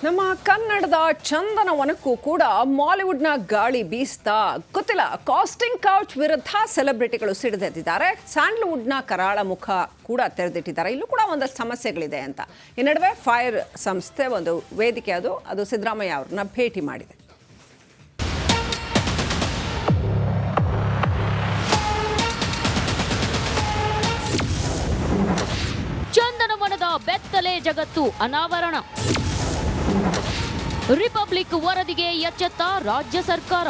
ನಮ್ಮ ಕನ್ನಡದ ಚಂದನವನಕ್ಕೂ ಕೂಡ ಮಾಲಿವುಡ್ನ ಗಾಳಿ ಬೀಸ್ತಾ ಗೊತ್ತಿಲ್ಲ. ಕಾಸ್ಟಿಂಗ್ ಕೌಚ್ ವಿರುದ್ಧ ಸೆಲೆಬ್ರಿಟಿಗಳು ಸಿಡಿದೆದ್ದಿದ್ದಾರೆ. ಸ್ಯಾಂಡಲ್ವುಡ್ನ ಕರಾಳ ಮುಖ ಕೂಡ ತೆರೆದಿಟ್ಟಿದ್ದಾರೆ. ಇಲ್ಲೂ ಕೂಡ ಒಂದಷ್ಟು ಸಮಸ್ಯೆಗಳಿದೆ ಅಂತ. ಈ ನಡುವೆ ಫೈರ್ ಸಂಸ್ಥೆ ಒಂದು ವೇದಿಕೆ ಅದು ಸಿದ್ದರಾಮಯ್ಯ ಅವರನ್ನ ಭೇಟಿ ಮಾಡಿದೆ. ಚಂದನವನದ ಬೆತ್ತಲೆ ಜಗತ್ತು ಅನಾವರಣ. ರಿಪಬ್ಲಿಕ್ ವರದಿಗೆ ಎಚ್ಚೆತ್ತ ರಾಜ್ಯ ಸರ್ಕಾರ.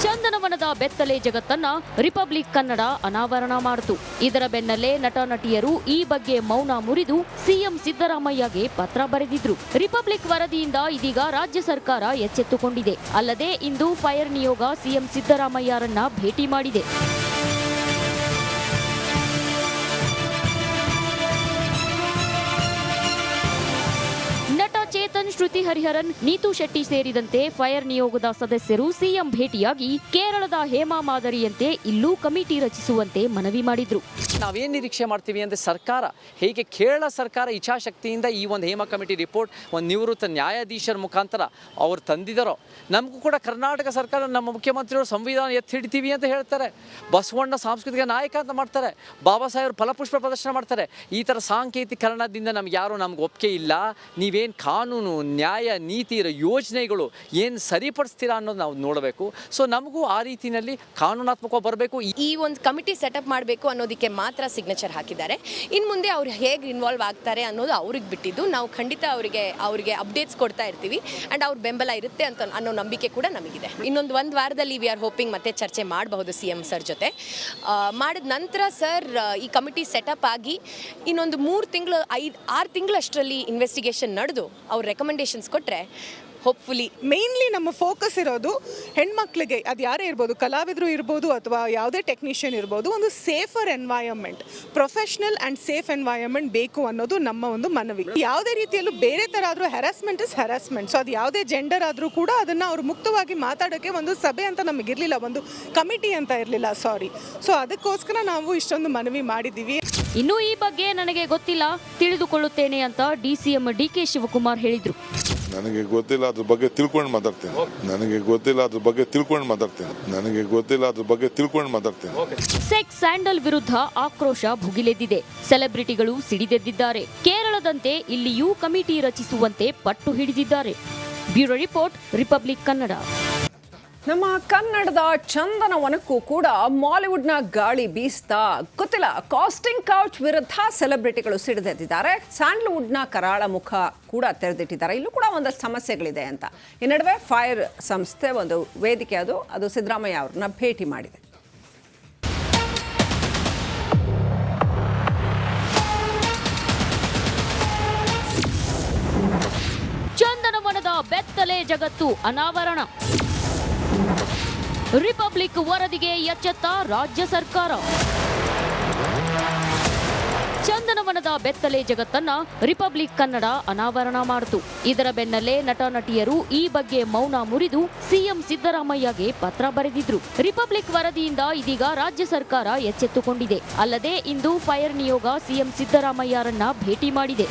ಚಂದನವನದ ಬೆತ್ತಲೆ ಜಗತ್ತನ್ನ ರಿಪಬ್ಲಿಕ್ ಕನ್ನಡ ಅನಾವರಣ ಮಾಡಿತು. ಇದರ ಬೆನ್ನಲ್ಲೇ ನಟ ನಟಿಯರು ಈ ಬಗ್ಗೆ ಮೌನ ಮುರಿದು ಸಿಎಂ ಸಿದ್ದರಾಮಯ್ಯಗೆ ಪತ್ರ ಬರೆದಿದ್ರು. ರಿಪಬ್ಲಿಕ್ ವರದಿಯಿಂದ ಇದೀಗ ರಾಜ್ಯ ಸರ್ಕಾರ ಎಚ್ಚೆತ್ತುಕೊಂಡಿದೆ. ಅಲ್ಲದೆ ಇಂದು ಫೈರ್ ನಿಯೋಗ ಸಿಎಂ ಸಿದ್ದರಾಮಯ್ಯರನ್ನ ಭೇಟಿ ಮಾಡಿದೆ. ಚೇತನ್, ಶ್ರುತಿ ಹರಿಹರನ್, ನೀತು ಶೆಟ್ಟಿ ಸೇರಿದಂತೆ ಫೈರ್ ನಿಯೋಗದ ಸದಸ್ಯರು ಸಿಎಂ ಭೇಟಿಯಾಗಿ ಕೇರಳದ ಹೇಮಾ ಮಾದರಿಯಂತೆ ಇಲ್ಲೂ ಕಮಿಟಿ ರಚಿಸುವಂತೆ ಮನವಿ ಮಾಡಿದ್ರು. ನಾವೇನು ನಿರೀಕ್ಷೆ ಮಾಡ್ತೀವಿ ಅಂದರೆ ಸರ್ಕಾರ ಹೇಗೆ ಕೇರಳ ಸರ್ಕಾರ ಇಚ್ಛಾಶಕ್ತಿಯಿಂದ ಈ ಒಂದು ಹೇಮಾ ಕಮಿಟಿ ರಿಪೋರ್ಟ್ ಒಂದು ನಿವೃತ್ತ ನ್ಯಾಯಾಧೀಶರ ಮುಖಾಂತರ ಅವ್ರು ತಂದಿದ್ದಾರೋ, ನಮಗೂ ಕೂಡ ಕರ್ನಾಟಕ ಸರ್ಕಾರ ನಮ್ಮ ಮುಖ್ಯಮಂತ್ರಿಯವರು ಸಂವಿಧಾನ ಎತ್ತಿ ಹಿಡಿತೀವಿ ಅಂತ ಹೇಳ್ತಾರೆ. ಬಸವಣ್ಣ ಸಾಂಸ್ಕೃತಿಕ ನಾಯಕ ಅಂತ ಮಾಡ್ತಾರೆ. ಬಾಬಾ ಸಾಹೇಬ್ ಫಲಪುಷ್ಪ ಪ್ರದರ್ಶನ ಮಾಡ್ತಾರೆ. ಈ ಥರ ಸಾಂಕೇತಿಕರಣದಿಂದ ನಮ್ಗೆ ಯಾರು ನಮ್ಗೆ ಒಪ್ಪಿಗೆ ಇಲ್ಲ, ನೀವೇನು ಕಾನೂನು ನ್ಯಾಯ ನೀತಿ ಯೋಜನೆಗಳು ಏನು ಸರಿಪಡಿಸ್ತೀರಾ ಅನ್ನೋದು ನಾವು ನೋಡಬೇಕು. ಸೊ ನಮಗೂ ಆ ರೀತಿಯಲ್ಲಿ ಕಾನೂನಾತ್ಮಕವಾಗಿ ಬರಬೇಕು. ಈ ಒಂದು ಕಮಿಟಿ ಸೆಟಪ್ ಮಾಡಬೇಕು ಅನ್ನೋದಕ್ಕೆ ಮಾತ್ರ ಸಿಗ್ನೇಚರ್ ಹಾಕಿದ್ದಾರೆ. ಇನ್ನು ಮುಂದೆ ಅವ್ರು ಹೇಗೆ ಇನ್ವಾಲ್ವ್ ಆಗ್ತಾರೆ ಅನ್ನೋದು ಅವ್ರಿಗೆ ಬಿಟ್ಟಿದ್ದು. ನಾವು ಖಂಡಿತ ಅವರಿಗೆ ಅಪ್ಡೇಟ್ಸ್ ಕೊಡ್ತಾ ಇರ್ತೀವಿ ಆ್ಯಂಡ್ ಅವ್ರ ಬೆಂಬಲ ಇರುತ್ತೆ ಅಂತ ಅನ್ನೋ ನಂಬಿಕೆ ಕೂಡ ನಮಗಿದೆ. ಒಂದು ವಾರದಲ್ಲಿ ವಿ ಆರ್ ಹೋಪಿಂಗ್ ಮತ್ತೆ ಚರ್ಚೆ ಮಾಡಬಹುದು ಸಿಎಂ ಸರ್ ಜೊತೆ. ಮಾಡಿದ ನಂತರ ಸರ್ ಈ ಕಮಿಟಿ ಸೆಟಪ್ ಆಗಿ ಇನ್ನೊಂದು 3 ತಿಂಗಳು 5-6 ತಿಂಗಳಷ್ಟರಲ್ಲಿ ಇನ್ವೆಸ್ಟಿಗೇಷನ್ ನಡೆದು ಅವ್ರ ರೆಕಮೆಂಡೇಶನ್ಸ್ ಕೊಟ್ಟರೆ ಹೋಪ್ಫುಲಿ. ಮೇನ್ಲಿ ನಮ್ಮ ಫೋಕಸ್ ಇರೋದು ಹೆಣ್ಮಕ್ಳಿಗೆ, ಅದು ಯಾರೇ ಇರ್ಬೋದು, ಕಲಾವಿದರು ಇರ್ಬೋದು ಅಥವಾ ಯಾವುದೇ ಟೆಕ್ನಿಷಿಯನ್ ಇರ್ಬೋದು, ಒಂದು safer environment, professional and safe environment ಬೇಕು ಅನ್ನೋದು ನಮ್ಮ ಒಂದು ಮನವಿ. ಯಾವುದೇ ರೀತಿಯಲ್ಲೂ ಬೇರೆ ಥರ ಆದರೂ ಹ್ಯಾರಾಸ್ಮೆಂಟ್ ಇಸ್ ಹ್ಯಾರಾಸ್ಮೆಂಟ್. ಸೊ ಅದು ಯಾವುದೇ ಜೆಂಡರ್ ಆದರೂ ಕೂಡ ಅದನ್ನು ಅವರು ಮುಕ್ತವಾಗಿ ಮಾತಾಡೋಕ್ಕೆ ಒಂದು ಸಭೆ ಅಂತ ನಮಗಿರಲಿಲ್ಲ, ಒಂದು ಕಮಿಟಿ ಅಂತ ಇರಲಿಲ್ಲ, ಸಾರಿ. ಸೊ ಅದಕ್ಕೋಸ್ಕರ ನಾವು ಇಷ್ಟೊಂದು ಮನವಿ ಮಾಡಿದ್ದೀವಿ. ಇನ್ನು ಈ ಬಗ್ಗೆ ನನಗೆ ಗೊತ್ತಿಲ್ಲ, ತಿಳಿದುಕೊಳ್ಳುತ್ತೇನೆ ಅಂತ ಡಿಸಿಎಂ ಡಿಕೆ ಶಿವಕುಮಾರ್ ಹೇಳಿದ್ರು. ನನಗೆ ಗೊತ್ತಿಲ್ಲ, ಅದ್ರ ಬಗ್ಗೆ ತಿಳ್ಕೊಂಡು ಮಾತಾಡ್ತೇನೆ. ಸೆಕ್ಸ್ ಸ್ಯಾಂಡಲ್ ವಿರುದ್ಧ ಆಕ್ರೋಶ ಭುಗಿಲೆದ್ದಿದೆ. ಸೆಲೆಬ್ರಿಟಿಗಳು ಸಿಡಿದೆದ್ದಿದ್ದಾರೆ. ಕೇರಳದಂತೆ ಇಲ್ಲಿಯೂ ಕಮಿಟಿ ರಚಿಸುವಂತೆ ಪಟ್ಟು ಹಿಡಿದಿದ್ದಾರೆ. Bureau report, republic Kannada. ನಮ್ಮ ಕನ್ನಡದ ಚಂದನವನಕ್ಕೂ ಕೂಡ ಮಾಲಿವುಡ್ನ ಗಾಳಿ ಬೀಸ್ತಾ ಗೊತ್ತಿಲ್ಲ. ಕಾಸ್ಟಿಂಗ್ ಕೌಚ್ ವಿರುದ್ಧ ಸೆಲೆಬ್ರಿಟಿಗಳು ಸಿಡಿದೆದ್ದಿದ್ದಾರೆ. ಸ್ಯಾಂಡಲ್ವುಡ್ನ ಕರಾಳ ಮುಖ ಕೂಡ ತೆರೆದಿಟ್ಟಿದ್ದಾರೆ. ಇಲ್ಲೂ ಕೂಡ ಒಂದಷ್ಟು ಸಮಸ್ಯೆಗಳಿದೆ ಅಂತ. ಈ ನಡುವೆ ಫೈರ್ ಸಂಸ್ಥೆ ಒಂದು ವೇದಿಕೆ ಅದು ಸಿದ್ದರಾಮಯ್ಯ ಅವರನ್ನ ಭೇಟಿ ಮಾಡಿದೆ. ಚಂದನವನದ ಬೆತ್ತಲೆ ಜಗತ್ತು ಅನಾವರಣ. ರಿಪಬ್ಲಿಕ್ ವರದಿಗೆ ಎಚ್ಚೆತ್ತ ರಾಜ್ಯ ಸರ್ಕಾರ. ಚಂದನವನದ ಬೆತ್ತಲೆ ಜಗತ್ತನ್ನ ರಿಪಬ್ಲಿಕ್ ಕನ್ನಡ ಅನಾವರಣ ಮಾಡಿತು. ಇದರ ಬೆನ್ನಲ್ಲೇ ನಟ ನಟಿಯರು ಈ ಬಗ್ಗೆ ಮೌನ ಮುರಿದು ಸಿಎಂ ಸಿದ್ದರಾಮಯ್ಯಗೆ ಪತ್ರ ಬರೆದಿದ್ರು. ರಿಪಬ್ಲಿಕ್ ವರದಿಯಿಂದ ಇದೀಗ ರಾಜ್ಯ ಸರ್ಕಾರ ಎಚ್ಚೆತ್ತುಕೊಂಡಿದೆ. ಅಲ್ಲದೆ ಇಂದು ಫೈರ್ ನಿಯೋಗ ಸಿಎಂ ಸಿದ್ದರಾಮಯ್ಯರನ್ನ ಭೇಟಿ ಮಾಡಿದೆ.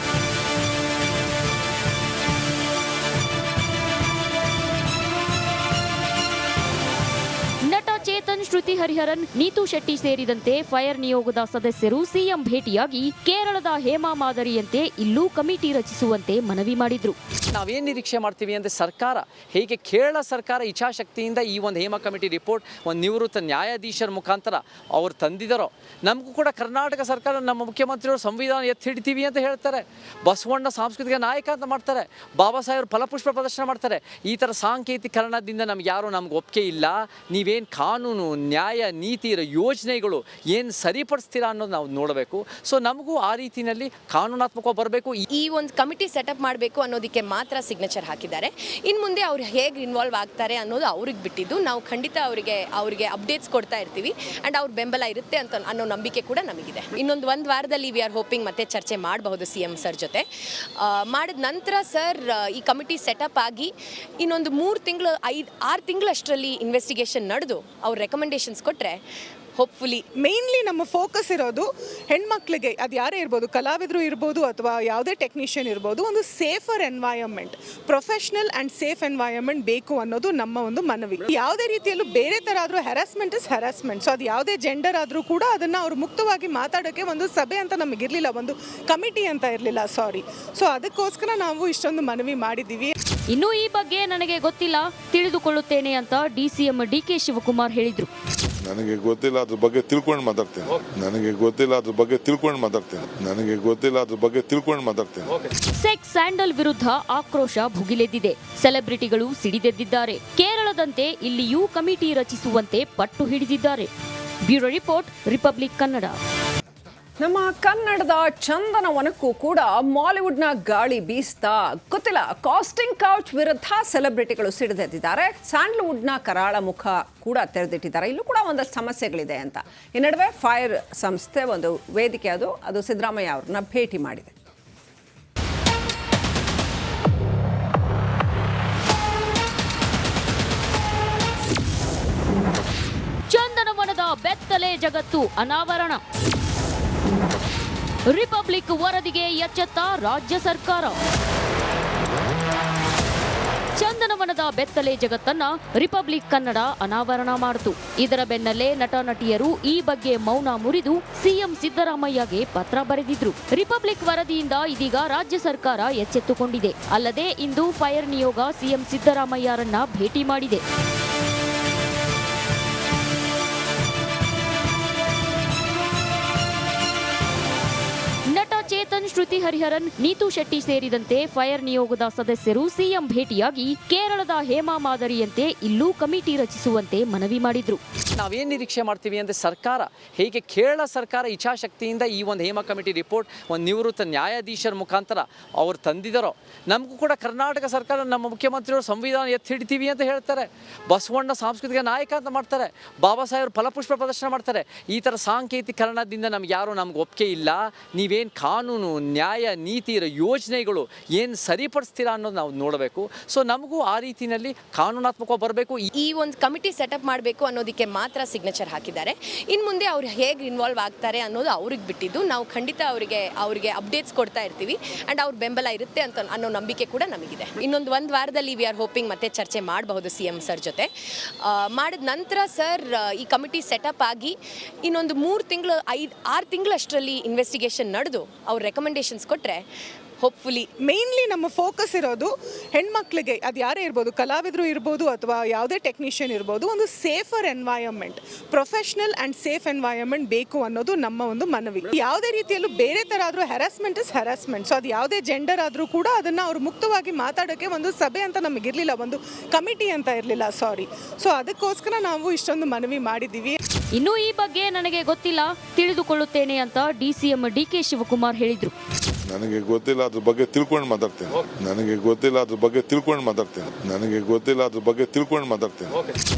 ಚೇತನ್, ಶ್ರುತಿ ಹರಿಹರನ್, ನೀತು ಶೆಟ್ಟಿ ಸೇರಿದಂತೆ ಫೈರ್ ನಿಯೋಗದ ಸದಸ್ಯರು ಸಿಎಂ ಭೇಟಿಯಾಗಿ ಕೇರಳದ ಹೇಮಾ ಮಾದರಿಯಂತೆ ಇಲ್ಲೂ ಕಮಿಟಿ ರಚಿಸುವಂತೆ ಮನವಿ ಮಾಡಿದ್ರು. ನಾವೇನು ನಿರೀಕ್ಷೆ ಮಾಡ್ತೀವಿ ಅಂದರೆ ಸರ್ಕಾರ ಹೇಗೆ ಕೇರಳ ಸರ್ಕಾರ ಇಚ್ಛಾಶಕ್ತಿಯಿಂದ ಈ ಒಂದು ಹೇಮಾ ಕಮಿಟಿ ರಿಪೋರ್ಟ್ ಒಂದು ನಿವೃತ್ತ ನ್ಯಾಯಾಧೀಶರ ಮುಖಾಂತರ ಅವ್ರು ತಂದಿದ್ದಾರೋ, ನಮಗೂ ಕೂಡ ಕರ್ನಾಟಕ ಸರ್ಕಾರ ನಮ್ಮ ಮುಖ್ಯಮಂತ್ರಿಯವರು ಸಂವಿಧಾನ ಎತ್ತಿ ಹಿಡಿತೀವಿ ಅಂತ ಹೇಳ್ತಾರೆ. ಬಸವಣ್ಣ ಸಾಂಸ್ಕೃತಿಕ ನಾಯಕ ಅಂತ ಮಾಡ್ತಾರೆ. ಬಾಬಾ ಸಾಹೇಬ್ ಫಲಪುಷ್ಪ ಪ್ರದರ್ಶನ ಮಾಡ್ತಾರೆ. ಈ ಥರ ಸಾಂಕೇತಿಕರಣದಿಂದ ನಮ್ಗೆ ಯಾರು ನಮ್ಗೆ ಒಪ್ಪಿಗೆ ಇಲ್ಲ, ನೀವೇನು ಕಾನೂನು ನ್ಯಾಯ ನೀತಿ ಯೋಜನೆಗಳು ಏನು ಸರಿಪಡಿಸ್ತೀರಾ ಅನ್ನೋದು ನಾವು ನೋಡಬೇಕು. ಸೊ ನಮಗೂ ಆ ರೀತಿಯಲ್ಲಿ ಕಾನೂನಾತ್ಮಕವಾಗಿ ಬರಬೇಕು. ಈ ಒಂದು ಕಮಿಟಿ ಸೆಟಪ್ ಮಾಡಬೇಕು ಅನ್ನೋದಕ್ಕೆ ಮಾತ್ರ ಸಿಗ್ನೇಚರ್ ಹಾಕಿದ್ದಾರೆ. ಇನ್ನು ಮುಂದೆ ಅವ್ರು ಹೇಗೆ ಇನ್ವಾಲ್ವ್ ಆಗ್ತಾರೆ ಅನ್ನೋದು ಅವ್ರಿಗೆ ಬಿಟ್ಟಿದ್ದು. ನಾವು ಖಂಡಿತ ಅವರಿಗೆ ಅಪ್ಡೇಟ್ಸ್ ಕೊಡ್ತಾ ಇರ್ತೀವಿ ಆ್ಯಂಡ್ ಅವ್ರ ಬೆಂಬಲ ಇರುತ್ತೆ ಅಂತ ಅನ್ನೋ ನಂಬಿಕೆ ಕೂಡ ನಮಗಿದೆ. ಒಂದು ವಾರದಲ್ಲಿ ವಿ ಆರ್ ಹೋಪಿಂಗ್ ಮತ್ತೆ ಚರ್ಚೆ ಮಾಡಬಹುದು ಸಿಎಂ ಸರ್ ಜೊತೆ. ಮಾಡಿದ ನಂತರ ಸರ್ ಈ ಕಮಿಟಿ ಸೆಟಪ್ ಆಗಿ ಇನ್ನೊಂದು 3 ತಿಂಗಳು 5-6 ತಿಂಗಳಷ್ಟರಲ್ಲಿ ಇನ್ವೆಸ್ಟಿಗೇಷನ್ ನಡೆದು ಅವ್ರ ರೆಕಮೆಂಡೇಶನ್ಸ್ ಕೊಟ್ಟರೆ ಹೋಪ್ಫುಲಿ ಮೇನ್ಲಿ ನಮ್ಮ ಫೋಕಸ್ ಇರೋದು ಹೆಣ್ಮಕ್ಳಿಗೆ ಅದು ಯಾರೇ ಇರ್ಬೋದು, ಕಲಾವಿದರು ಇರ್ಬೋದು ಅಥವಾ ಯಾವುದೇ ಟೆಕ್ನಿಷಿಯನ್ ಇರ್ಬೋದು, ಒಂದು safer environment, professional and safe environment ಬೇಕು ಅನ್ನೋದು ನಮ್ಮ ಒಂದು ಮನವಿ. ಯಾವುದೇ ರೀತಿಯಲ್ಲೂ ಬೇರೆ ಥರ ಆದರೂ ಹ್ಯಾರಾಸ್ಮೆಂಟ್ ಇಸ್ ಹ್ಯಾರಾಸ್ಮೆಂಟ್. ಸೊ ಅದು ಯಾವುದೇ ಜೆಂಡರ್ ಆದರೂ ಕೂಡ ಅದನ್ನು ಅವರು ಮುಕ್ತವಾಗಿ ಮಾತಾಡೋಕ್ಕೆ ಒಂದು ಸಭೆ ಅಂತ ನಮಗಿರಲಿಲ್ಲ, ಒಂದು ಕಮಿಟಿ ಅಂತ ಇರಲಿಲ್ಲ, ಸಾರಿ. ಸೊ ಅದಕ್ಕೋಸ್ಕರ ನಾವು ಇಷ್ಟೊಂದು ಮನವಿ ಮಾಡಿದ್ದೀವಿ. ಇನ್ನು ಈ ಬಗ್ಗೆ ನನಗೆ ಗೊತ್ತಿಲ್ಲ, ತಿಳಿದುಕೊಳ್ಳುತ್ತೇನೆ ಅಂತ ಡಿಸಿಎಂ ಡಿಕೆ ಶಿವಕುಮಾರ್ ಹೇಳಿದ್ರು. ನನಗೆ ಗೊತ್ತಿಲ್ಲ, ಅದ್ರ ಬಗ್ಗೆ ತಿಳ್ಕೊಂಡು ಮಾತಾಡ್ತೇನೆ. ಸೆಕ್ಸ್ ಸ್ಯಾಂಡಲ್ ವಿರುದ್ಧ ಆಕ್ರೋಶ ಭುಗಿಲೆದ್ದಿದೆ. ಸೆಲೆಬ್ರಿಟಿಗಳು ಸಿಡಿದೆದ್ದಿದ್ದಾರೆ. ಕೇರಳದಂತೆ ಇಲ್ಲಿಯೂ ಕಮಿಟಿ ರಚಿಸುವಂತೆ ಪಟ್ಟು ಹಿಡಿದಿದ್ದಾರೆ. Bureau report, republic Kannada. ನಮ್ಮ ಕನ್ನಡದ ಚಂದನವನಕ್ಕೂ ಕೂಡ ಮಾಲಿವುಡ್ನ ಗಾಳಿ ಬೀಸ್ತಾ ಗೊತ್ತಿಲ್ಲ. ಕಾಸ್ಟಿಂಗ್ ಕೌಚ್ ವಿರುದ್ಧ ಸೆಲೆಬ್ರಿಟಿಗಳು ಸಿಡಿದೆದ್ದಿದ್ದಾರೆ. ಸ್ಯಾಂಡಲ್ವುಡ್ನ ಕರಾಳ ಮುಖ ಕೂಡ ತೆರೆದಿಟ್ಟಿದ್ದಾರೆ. ಇಲ್ಲೂ ಕೂಡ ಒಂದಷ್ಟು ಸಮಸ್ಯೆಗಳಿದೆ ಅಂತ. ಈ ನಡುವೆ ಫೈರ್ ಸಂಸ್ಥೆ ಒಂದು ವೇದಿಕೆ ಅದು ಸಿದ್ದರಾಮಯ್ಯ ಅವ್ರನ್ನ ಭೇಟಿ ಮಾಡಿದೆ. ಚಂದನವನದ ಬೆತ್ತಲೆ ಜಗತ್ತು ಅನಾವರಣ. ರಿಪಬ್ಲಿಕ್ ವರದಿಗೆ ಎಚ್ಚೆತ್ತ ರಾಜ್ಯ ಸರ್ಕಾರ. ಚಂದನವನದ ಬೆತ್ತಲೆ ಜಗತ್ತನ್ನ ರಿಪಬ್ಲಿಕ್ ಕನ್ನಡ ಅನಾವರಣ ಮಾಡಿತು. ಇದರ ಬೆನ್ನಲ್ಲೇ ನಟ ನಟಿಯರು ಈ ಬಗ್ಗೆ ಮೌನ ಮುರಿದು ಸಿಎಂ ಸಿದ್ದರಾಮಯ್ಯಗೆ ಪತ್ರ ಬರೆದಿದ್ರು. ರಿಪಬ್ಲಿಕ್ ವರದಿಯಿಂದ ಇದೀಗ ರಾಜ್ಯ ಸರ್ಕಾರ ಎಚ್ಚೆತ್ತುಕೊಂಡಿದೆ. ಅಲ್ಲದೆ ಇಂದು ಫೈರ್ ನಿಯೋಗ ಸಿಎಂ ಸಿದ್ದರಾಮಯ್ಯರನ್ನ ಭೇಟಿ ಮಾಡಿದೆ. ನಟ ಚೇತನ್, ಶ್ರುತಿ ಹರಿಹರನ್, ನೀತು ಶೆಟ್ಟಿ ಸೇರಿದಂತೆ ಫೈರ್ ನಿಯೋಗದ ಸದಸ್ಯರು ಸಿಎಂ ಭೇಟಿಯಾಗಿ ಕೇರಳದ ಹೇಮಾ ಮಾದರಿಯಂತೆ ಇಲ್ಲೂ ಕಮಿಟಿ ರಚಿಸುವಂತೆ ಮನವಿ ಮಾಡಿದ್ರು. ನಾವೇನು ನಿರೀಕ್ಷೆ ಮಾಡ್ತೀವಿ ಅಂದರೆ ಸರ್ಕಾರ ಹೇಗೆ ಕೇರಳ ಸರ್ಕಾರ ಇಚ್ಛಾಶಕ್ತಿಯಿಂದ ಈ ಒಂದು ಹೇಮಾ ಕಮಿಟಿ ರಿಪೋರ್ಟ್ ಒಂದು ನಿವೃತ್ತ ನ್ಯಾಯಾಧೀಶರ ಮುಖಾಂತರ ಅವ್ರು ತಂದಿದ್ದಾರೋ, ನಮಗೂ ಕೂಡ ಕರ್ನಾಟಕ ಸರ್ಕಾರ ನಮ್ಮ ಮುಖ್ಯಮಂತ್ರಿಯವರು ಸಂವಿಧಾನ ಎತ್ತಿ ಹಿಡಿತೀವಿ ಅಂತ ಹೇಳ್ತಾರೆ. ಬಸವಣ್ಣ ಸಾಂಸ್ಕೃತಿಕ ನಾಯಕ ಅಂತ ಮಾಡ್ತಾರೆ. ಬಾಬಾ ಸಾಹೇಬರು ಫಲಪುಷ್ಪ ಪ್ರದರ್ಶನ ಮಾಡ್ತಾರೆ. ಈ ಥರ ಸಾಂಕೇತಿಕರಣದಿಂದ ನಮ್ಗೆ ಯಾರು ನಮ್ಗೆ ಒಪ್ಪಿಗೆ ಇಲ್ಲ, ನೀವೇನು ಕಾನೂನು ನ್ಯಾಯ ನೀತಿ ಯೋಜನೆಗಳು ಏನು ಸರಿಪಡಿಸ್ತೀರಾ ಅನ್ನೋದು ನಾವು ನೋಡಬೇಕು. ಸೊ ನಮಗೂ ಆ ರೀತಿಯಲ್ಲಿ ಕಾನೂನಾತ್ಮಕವಾಗಿ ಬರಬೇಕು. ಈ ಒಂದು ಕಮಿಟಿ ಸೆಟಪ್ ಮಾಡಬೇಕು ಅನ್ನೋದಕ್ಕೆ ಮಾತ್ರ ಸಿಗ್ನೇಚರ್ ಹಾಕಿದ್ದಾರೆ. ಇನ್ನು ಮುಂದೆ ಅವ್ರು ಹೇಗೆ ಇನ್ವಾಲ್ವ್ ಆಗ್ತಾರೆ ಅನ್ನೋದು ಅವ್ರಿಗೆ ಬಿಟ್ಟಿದ್ದು. ನಾವು ಖಂಡಿತ ಅವರಿಗೆ ಅಪ್ಡೇಟ್ಸ್ ಕೊಡ್ತಾ ಇರ್ತೀವಿ ಆ್ಯಂಡ್ ಅವ್ರ ಬೆಂಬಲ ಇರುತ್ತೆ ಅಂತ ಅನ್ನೋ ನಂಬಿಕೆ ಕೂಡ ನಮಗಿದೆ. ಒಂದು ವಾರದಲ್ಲಿ ವಿ ಆರ್ ಹೋಪಿಂಗ್ ಮತ್ತೆ ಚರ್ಚೆ ಮಾಡಬಹುದು ಸಿಎಂ ಸರ್ ಜೊತೆ. ಮಾಡಿದ ನಂತರ ಸರ್ ಈ ಕಮಿಟಿ ಸೆಟಪ್ ಆಗಿ ಇನ್ನೊಂದು 6 ತಿಂಗಳಷ್ಟರಲ್ಲಿ ಇನ್ವೆಸ್ಟಿಗೇಷನ್ ನಡೆದು ಅವ್ರ ರೆಕಮೆಂಡೇಶನ್ಸ್ ಕೊಟ್ಟರೆ ಹೋಪ್ಫುಲಿ. ಮೇನ್ಲಿ ನಮ್ಮ ಫೋಕಸ್ ಇರೋದು ಹೆಣ್ಮಕ್ಳಿಗೆ ಅದು ಯಾರೇ ಇರ್ಬೋದು, ಕಲಾವಿದರು ಇರ್ಬೋದು ಅಥವಾ ಯಾವುದೇ ಟೆಕ್ನಿಷಿಯನ್ ಇರ್ಬೋದು, ಒಂದು safer environment, professional and safe environment ಬೇಕು ಅನ್ನೋದು ನಮ್ಮ ಒಂದು ಮನವಿ. ಯಾವುದೇ ರೀತಿಯಲ್ಲೂ ಬೇರೆ ಥರ ಆದರೂ ಹ್ಯಾರಾಸ್ಮೆಂಟ್ ಇಸ್ ಹ್ಯಾರಾಸ್ಮೆಂಟ್. ಸೊ ಅದು ಯಾವುದೇ ಜೆಂಡರ್ ಆದರೂ ಕೂಡ ಅದನ್ನು ಅವರು ಮುಕ್ತವಾಗಿ ಮಾತಾಡೋಕ್ಕೆ ಒಂದು ಸಭೆ ಅಂತ ನಮಗಿರಲಿಲ್ಲ, ಒಂದು ಕಮಿಟಿ ಅಂತ ಇರಲಿಲ್ಲ, ಸಾರಿ. ಸೊ ಅದಕ್ಕೋಸ್ಕರ ನಾವು ಇಷ್ಟೊಂದು ಮನವಿ ಮಾಡಿದ್ದೀವಿ. ಇನ್ನು ಈ ಬಗ್ಗೆ ನನಗೆ ಗೊತ್ತಿಲ್ಲ, ತಿಳಿದುಕೊಳ್ಳುತ್ತೇನೆ ಅಂತ ಡಿಸಿಎಂ ಡಿಕೆ ಶಿವಕುಮಾರ್ ಹೇಳಿದ್ರು. ನನಗೆ ಗೊತ್ತಿಲ್ಲ, ಅದ್ರ ಬಗ್ಗೆ ತಿಳ್ಕೊಂಡು ಮಾತಾಡ್ತೇನೆ.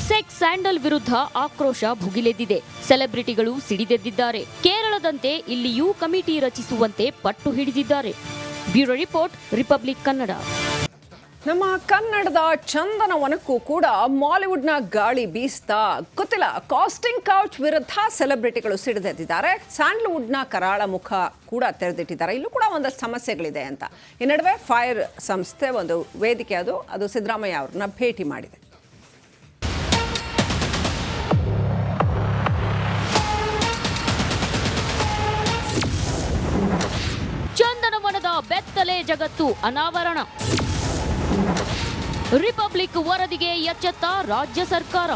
ಸೆಕ್ಸ್ ಸ್ಯಾಂಡಲ್ ವಿರುದ್ಧ ಆಕ್ರೋಶ ಭುಗಿಲೆದ್ದಿದೆ. ಸೆಲೆಬ್ರಿಟಿಗಳು ಸಿಡಿದೆದ್ದಿದ್ದಾರೆ. ಕೇರಳದಂತೆ ಇಲ್ಲಿಯೂ ಕಮಿಟಿ ರಚಿಸುವಂತೆ ಪಟ್ಟು ಹಿಡಿದಿದ್ದಾರೆ. Bureau report, republic Kannada. ನಮ್ಮ ಕನ್ನಡದ ಚಂದನವನಕ್ಕೂ ಕೂಡ ಮಾಲಿವುಡ್ನ ಗಾಳಿ ಬೀಸ್ತಾ ಗೊತ್ತಿಲ್ಲ. ಕಾಸ್ಟಿಂಗ್ ಕೌಚ್ ವಿರುದ್ಧ ಸೆಲೆಬ್ರಿಟಿಗಳು ಸಿಡಿದೆದ್ದಿದ್ದಾರೆ. ಸ್ಯಾಂಡಲ್ವುಡ್ನ ಕರಾಳ ಮುಖ ಕೂಡ ತೆರೆದಿಟ್ಟಿದ್ದಾರೆ. ಇಲ್ಲೂ ಕೂಡ ಒಂದಷ್ಟು ಸಮಸ್ಯೆಗಳಿದೆ ಅಂತ. ಈ ನಡುವೆ ಫೈರ್ ಸಂಸ್ಥೆ ಒಂದು ವೇದಿಕೆ ಅದು ಸಿದ್ದರಾಮಯ್ಯ ಅವ್ರನ್ನ ಭೇಟಿ ಮಾಡಿದೆ. ಚಂದನವನದ ಬೆತ್ತಲೆ ಜಗತ್ತು ಅನಾವರಣ. ರಿಪಬ್ಲಿಕ್ ವರದಿಗೆ ಎಚ್ಚೆತ್ತ ರಾಜ್ಯ ಸರ್ಕಾರ.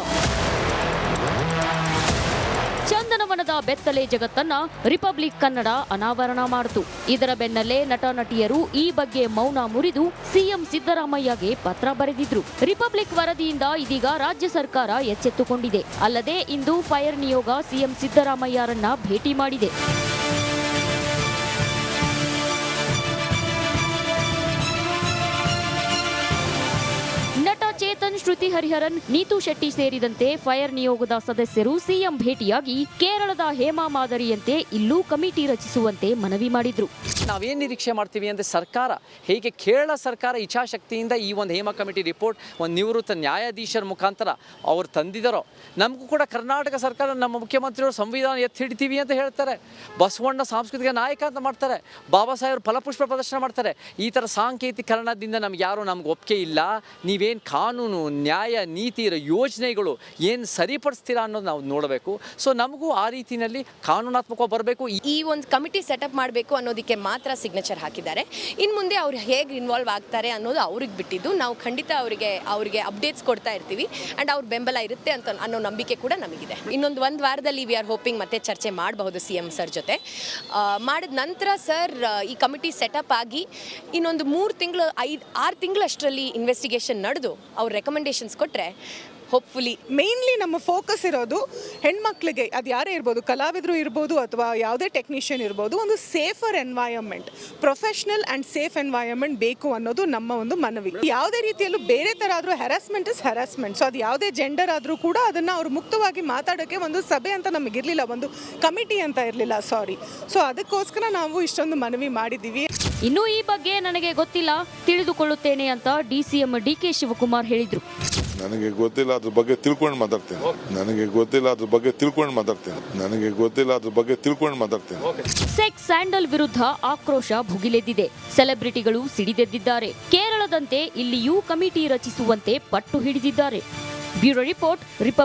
ಚಂದನವನದ ಬೆತ್ತಲೆ ಜಗತ್ತನ್ನ ರಿಪಬ್ಲಿಕ್ ಕನ್ನಡ ಅನಾವರಣ ಮಾಡಿತು. ಇದರ ಬೆನ್ನಲ್ಲೇ ನಟ ನಟಿಯರು ಈ ಬಗ್ಗೆ ಮೌನ ಮುರಿದು ಸಿಎಂ ಸಿದ್ದರಾಮಯ್ಯಗೆ ಪತ್ರ ಬರೆದಿದ್ರು. ರಿಪಬ್ಲಿಕ್ ವರದಿಯಿಂದ ಇದೀಗ ರಾಜ್ಯ ಸರ್ಕಾರ ಎಚ್ಚೆತ್ತುಕೊಂಡಿದೆ. ಅಲ್ಲದೆ ಇಂದು ಫೈರ್ ನಿಯೋಗ ಸಿಎಂ ಸಿದ್ದರಾಮಯ್ಯರನ್ನ ಭೇಟಿ ಮಾಡಿದೆ. ನಟ ಚೇತನ್, ಶ್ರುತಿ ಶ್ರುತಿ ಹರಿಹರನ್, ನೀತು ಶೆಟ್ಟಿ ಸೇರಿದಂತೆ ಫೈರ್ ನಿಯೋಗದ ಸದಸ್ಯರು ಸಿಎಂ ಭೇಟಿಯಾಗಿ ಕೇರಳದ ಹೇಮಾ ಮಾದರಿಯಂತೆ ಇಲ್ಲೂ ಕಮಿಟಿ ರಚಿಸುವಂತೆ ಮನವಿ ಮಾಡಿದ್ರು. ನಾವೇನು ನಿರೀಕ್ಷೆ ಮಾಡ್ತೀವಿ ಅಂದರೆ ಸರ್ಕಾರ ಹೇಗೆ ಕೇರಳ ಸರ್ಕಾರ ಇಚ್ಛಾಶಕ್ತಿಯಿಂದ ಈ ಒಂದು ಹೇಮಾ ಕಮಿಟಿ ರಿಪೋರ್ಟ್ ಒಂದು ನಿವೃತ್ತ ನ್ಯಾಯಾಧೀಶರ ಮುಖಾಂತರ ಅವ್ರು ತಂದಿದ್ದಾರೋ, ನಮಗೂ ಕೂಡ ಕರ್ನಾಟಕ ಸರ್ಕಾರ ನಮ್ಮ ಮುಖ್ಯಮಂತ್ರಿಯವರು ಸಂವಿಧಾನ ಎತ್ತಿ ಹಿಡಿತೀವಿ ಅಂತ ಹೇಳ್ತಾರೆ, ಬಸವಣ್ಣ ಸಾಂಸ್ಕೃತಿಕ ನಾಯಕ ಅಂತ ಮಾಡ್ತಾರೆ, ಬಾಬಾ ಸಾಹೇಬ್ ಫಲಪುಷ್ಪ ಪ್ರದರ್ಶನ ಮಾಡ್ತಾರೆ. ಈ ಥರ ಸಾಂಕೇತಿಕರಣದಿಂದ ನಮ್ಗೆ ಯಾರು ನಮ್ಗೆ ಒಪ್ಪಿಗೆ ಇಲ್ಲ, ನೀವೇನು ಕಾನೂನು ನ್ಯಾಯ ನೀತಿ ಇರೋ ಯೋಜನೆಗಳು ಏನು ಸರಿಪಡಿಸ್ತೀರಾ ಅನ್ನೋದು ನಾವು ನೋಡಬೇಕು. ಸೊ ನಮಗೂ ಆ ರೀತಿಯಲ್ಲಿ ಕಾನೂನಾತ್ಮಕವಾಗಿ ಬರಬೇಕು. ಈ ಒಂದು ಕಮಿಟಿ ಸೆಟಪ್ ಮಾಡಬೇಕು ಅನ್ನೋದಕ್ಕೆ ಮಾತ್ರ ಸಿಗ್ನೇಚರ್ ಹಾಕಿದ್ದಾರೆ. ಇನ್ನು ಮುಂದೆ ಅವ್ರು ಹೇಗೆ ಇನ್ವಾಲ್ವ್ ಆಗ್ತಾರೆ ಅನ್ನೋದು ಅವ್ರಿಗೆ ಬಿಟ್ಟಿದ್ದು. ನಾವು ಖಂಡಿತ ಅವರಿಗೆ ಅಪ್ಡೇಟ್ಸ್ ಕೊಡ್ತಾ ಇರ್ತೀವಿ ಆ್ಯಂಡ್ ಅವ್ರ ಬೆಂಬಲ ಇರುತ್ತೆ ಅಂತ ಅನ್ನೋ ನಂಬಿಕೆ ಕೂಡ ನಮಗಿದೆ. ಇನ್ನೊಂದು ವಾರದಲ್ಲಿ ವಿ ಆರ್ ಹೋಪಿಂಗ್ ಮತ್ತೆ ಚರ್ಚೆ ಮಾಡಬಹುದು CM ಸರ್ ಜೊತೆ. ಮಾಡಿದ ನಂತರ ಸರ್ ಈ ಕಮಿಟಿ ಸೆಟಪ್ ಆಗಿ ಇನ್ನೊಂದು 3 ತಿಂಗಳು 5-6 ತಿಂಗಳಷ್ಟರಲ್ಲಿ ಇನ್ವೆಸ್ಟಿಗೇಷನ್ ನಡೆದು ಅವ್ರ ರೆಕಮೆಂಡೇಶನ್ಸ್ ಕೊಟ್ಟರೆ ಹೋಪ್ಫುಲಿ. ಮೇನ್ಲಿ ನಮ್ಮ ಫೋಕಸ್ ಇರೋದು ಹೆಣ್ಮಕ್ಳಿಗೆ, ಅದು ಯಾರೇ ಇರ್ಬೋದು, ಕಲಾವಿದರು ಇರ್ಬೋದು ಅಥವಾ ಯಾವುದೇ ಟೆಕ್ನಿಷಿಯನ್ ಇರ್ಬೋದು, ಒಂದು safer environment, professional and safe environment ಬೇಕು ಅನ್ನೋದು ನಮ್ಮ ಒಂದು ಮನವಿ. ಯಾವುದೇ ರೀತಿಯಲ್ಲೂ ಬೇರೆ ಥರ ಆದರೂ ಹ್ಯಾರಾಸ್ಮೆಂಟ್ ಇಸ್ ಹ್ಯಾರಾಸ್ಮೆಂಟ್. ಸೊ ಅದು ಯಾವುದೇ ಜೆಂಡರ್ ಆದರೂ ಕೂಡ ಅದನ್ನು ಅವ್ರು ಮುಕ್ತವಾಗಿ ಮಾತಾಡೋಕ್ಕೆ ಒಂದು ಸಭೆ ಅಂತ ನಮಗಿರಲಿಲ್ಲ, ಒಂದು ಕಮಿಟಿ ಅಂತ ಇರಲಿಲ್ಲ, ಸಾರಿ. ಸೊ ಅದಕ್ಕೋಸ್ಕರ ನಾವು ಇಷ್ಟೊಂದು ಮನವಿ ಮಾಡಿದ್ದೀವಿ. ಇನ್ನು ಈ ಬಗ್ಗೆ ನನಗೆ ಗೊತ್ತಿಲ್ಲ, ತಿಳಿದುಕೊಳ್ಳುತ್ತೇನೆ ಅಂತ DCM DK ಶಿವಕುಮಾರ್ ಹೇಳಿದ್ರು. ನನಗೆ ಗೊತ್ತಿಲ್ಲ, ಅದ್ರ ಬಗ್ಗೆ ತಿಳ್ಕೊಂಡು ಮಾತಾಡ್ತೇನೆ. ಸೆಕ್ಸ್ ಸ್ಯಾಂಡಲ್ ವಿರುದ್ಧ ಆಕ್ರೋಶ ಭುಗಿಲೆದ್ದಿದೆ. ಸೆಲೆಬ್ರಿಟಿಗಳು ಸಿಡಿದೆದ್ದಿದ್ದಾರೆ. ಕೇರಳದಂತೆ ಇಲ್ಲಿಯೂ ಕಮಿಟಿ ರಚಿಸುವಂತೆ ಪಟ್ಟು ಹಿಡಿದಿದ್ದಾರೆ. Bureau report, republic.